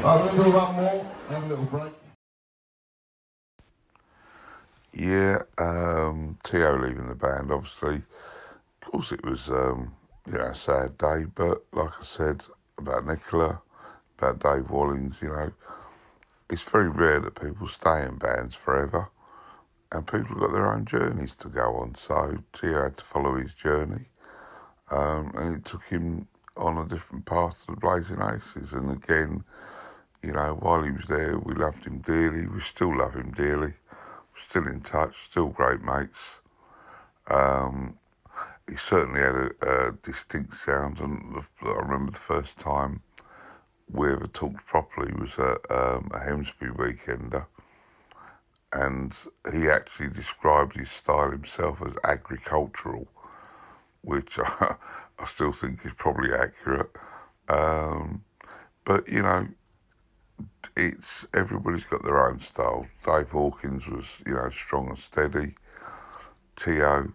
I'm going to do one more, have a little break. Yeah, T.O. leaving the band, obviously. Of course, it was, a sad day, but like I said about Nicola, about Dave Wallings, it's very rare that people stay in bands forever, and people have got their own journeys to go on, so T.O. had to follow his journey, and it took him on a different path to the Blazin Aces, and again, while he was there, we loved him dearly, we still love him dearly. Still in touch, still great mates. He certainly had a distinct sound, and I remember the first time we ever talked properly was at a Hemsbury weekender, and he actually described his style himself as agricultural, which I still think is probably accurate. But it's everybody's got their own style. Dave Hawkins was, strong and steady. T.O.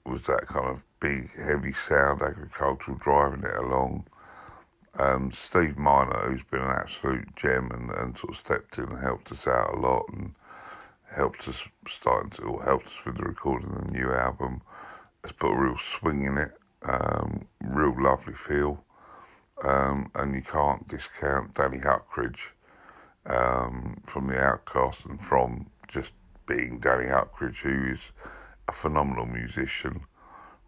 was that kind of big, heavy sound, agricultural, driving it along. Steve Miner, who's been an absolute gem and sort of stepped in and helped us out a lot and helped us with the recording of the new album, has put a real swing in it, real lovely feel. And you can't discount Danny Huckridge from the Outcast and from just being Danny Huckridge, who is a phenomenal musician,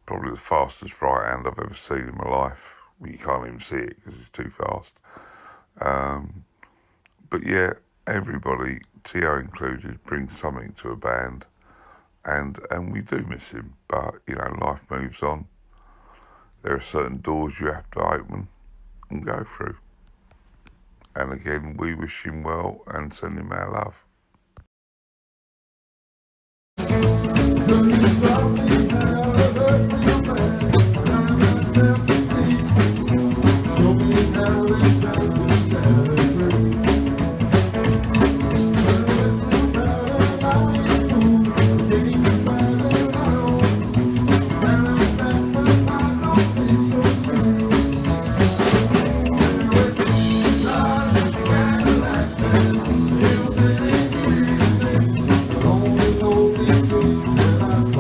probably the fastest right hand I've ever seen in my life. You can't even see it because it's too fast. But yeah, everybody, T.O. included, brings something to a band, and we do miss him, but life moves on. There are certain doors you have to open and go through. And again, we wish him well and send him our love.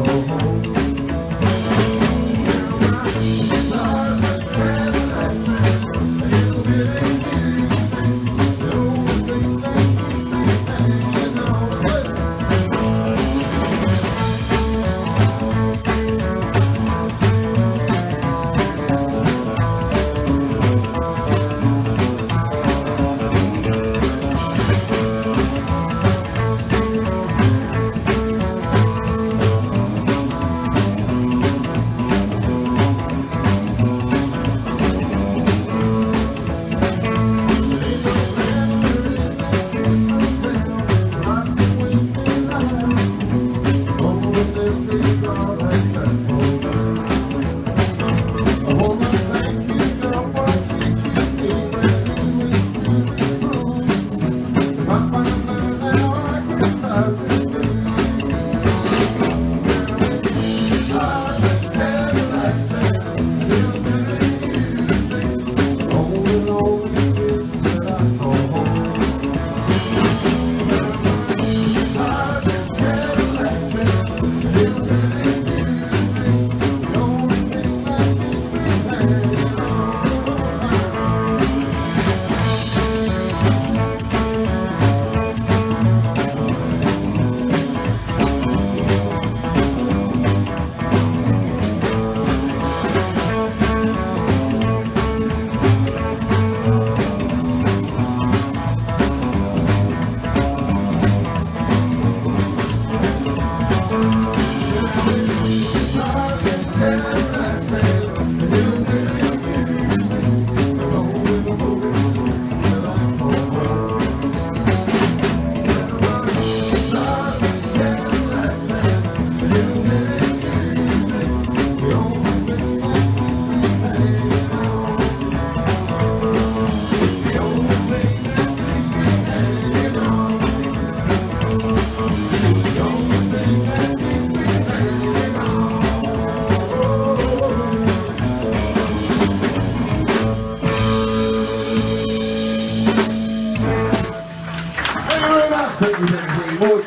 Oh,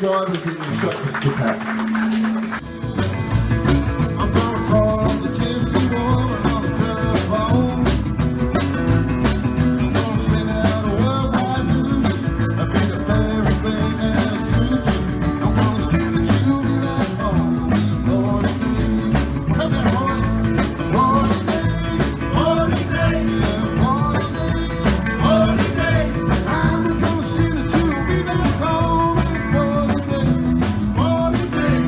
the drivers in your shop is Japan. I'm gonna call up the gypsy woman on the telephone. I'm gonna send out a worldwide news. I'll be the very thing that suits you. I'm gonna see that you'll be back home before the days. Come here, boy. 40 days, 40 days, yeah, 40 days, 40 days. I'm gonna see that you'll be back home before the days. 40 days.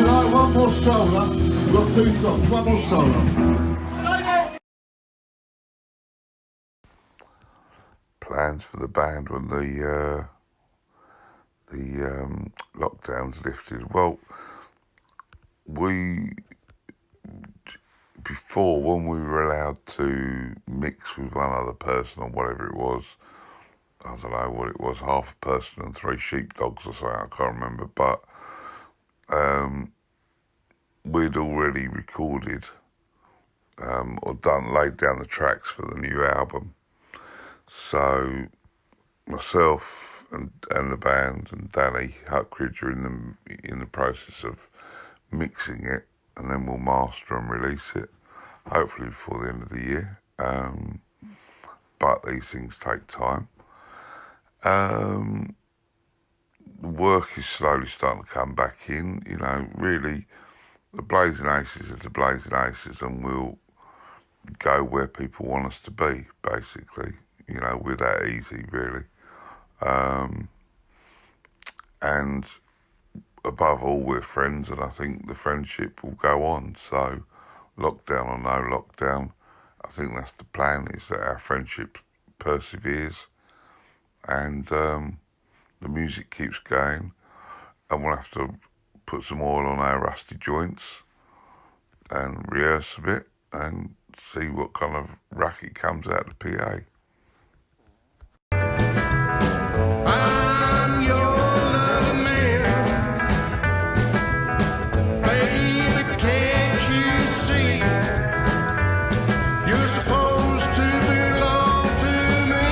Tonight, one more stroller. We've got 2 songs, one more stroller. Plans for the band when the lockdowns lifted. Well, before, when we were allowed to mix with one other person or whatever it was, I don't know what it was, half a person and 3 sheepdogs or something, I can't remember, but we'd already recorded or laid down the tracks for the new album. So myself and the band and Danny Huckridge are in the process of mixing it, and then we'll master and release it, hopefully before the end of the year. But these things take time. The work is slowly starting to come back in. You know, really, the Blazin Aces is the Blazin Aces, and we'll go where people want us to be, basically. You know, we're that easy, really. And above all, we're friends, and I think the friendship will go on. So, lockdown or no lockdown, I think that's the plan, is that our friendship perseveres and the music keeps going, and we'll have to put some oil on our rusty joints and rehearse a bit and see what kind of racket comes out of the PA. I'm your loving man. Baby, can't you see? You're supposed to belong to me.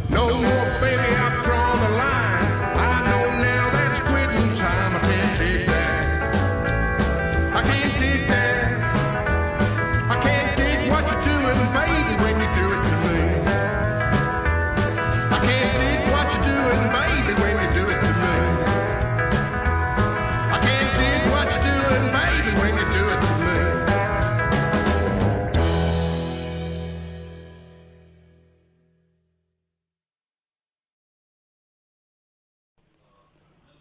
No more, baby, I've drawn the line. I know now that's quitting time. I can't dig that. I can't dig that. I can't dig what you're doing, baby, when you do it to me. I can't dig what you're doing, baby, when you do it to me. I can't dig what you're doing, baby, when you do it to me.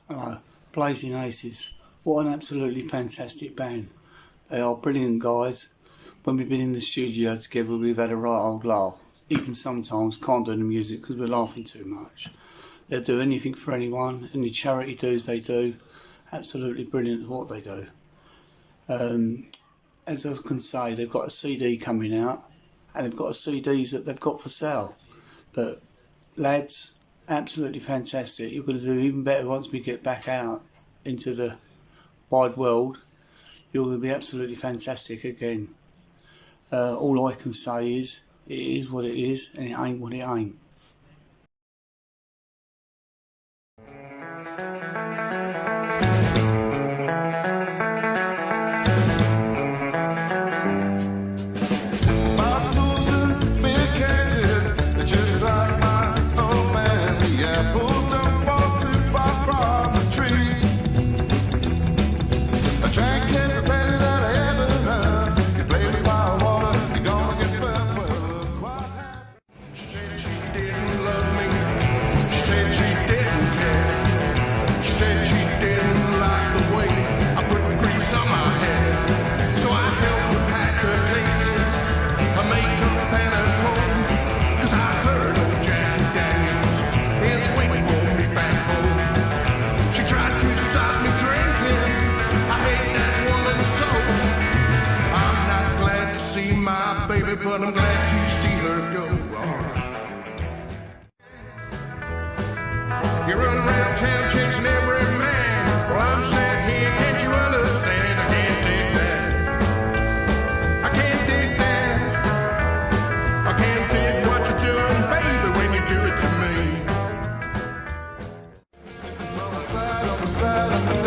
Hello, Blazin Aces. What an absolutely fantastic band. They are brilliant guys. When we've been in the studio together, we've had a right old laugh. Even sometimes can't do the music because we're laughing too much. They'll do anything for anyone. Any charity dues they do, absolutely brilliant at what they do. As I can say, they've got a CD coming out, and they've got CDs that they've got for sale. But lads, absolutely fantastic. You're going to do even better once we get back out into the wide world. You're going to be absolutely fantastic again. All I can say is, it is what it is, and it ain't what it ain't. My schools are vacated, just like my old man. The apple don't fall too far from the tree. I drank every penny that I ever earned. You play with fire water, you're gonna get burned. Well, quite happy. She said she didn't love me. She said she didn't care. She said she didn't like the way I put grease on my hair. So I helped her pack her cases, her makeup and her comb. 'Cause I heard old Jackie Daniels is waiting for me back home. She tried to stop me drinking. I hate that woman so. I'm not glad to see my baby, but I'm glad to see her go. You run around town chasing every man. Well, I'm sat here, can't you understand? I can't dig that. I can't dig that. I can't dig what you're doing, baby, when you do it to me. On the side of the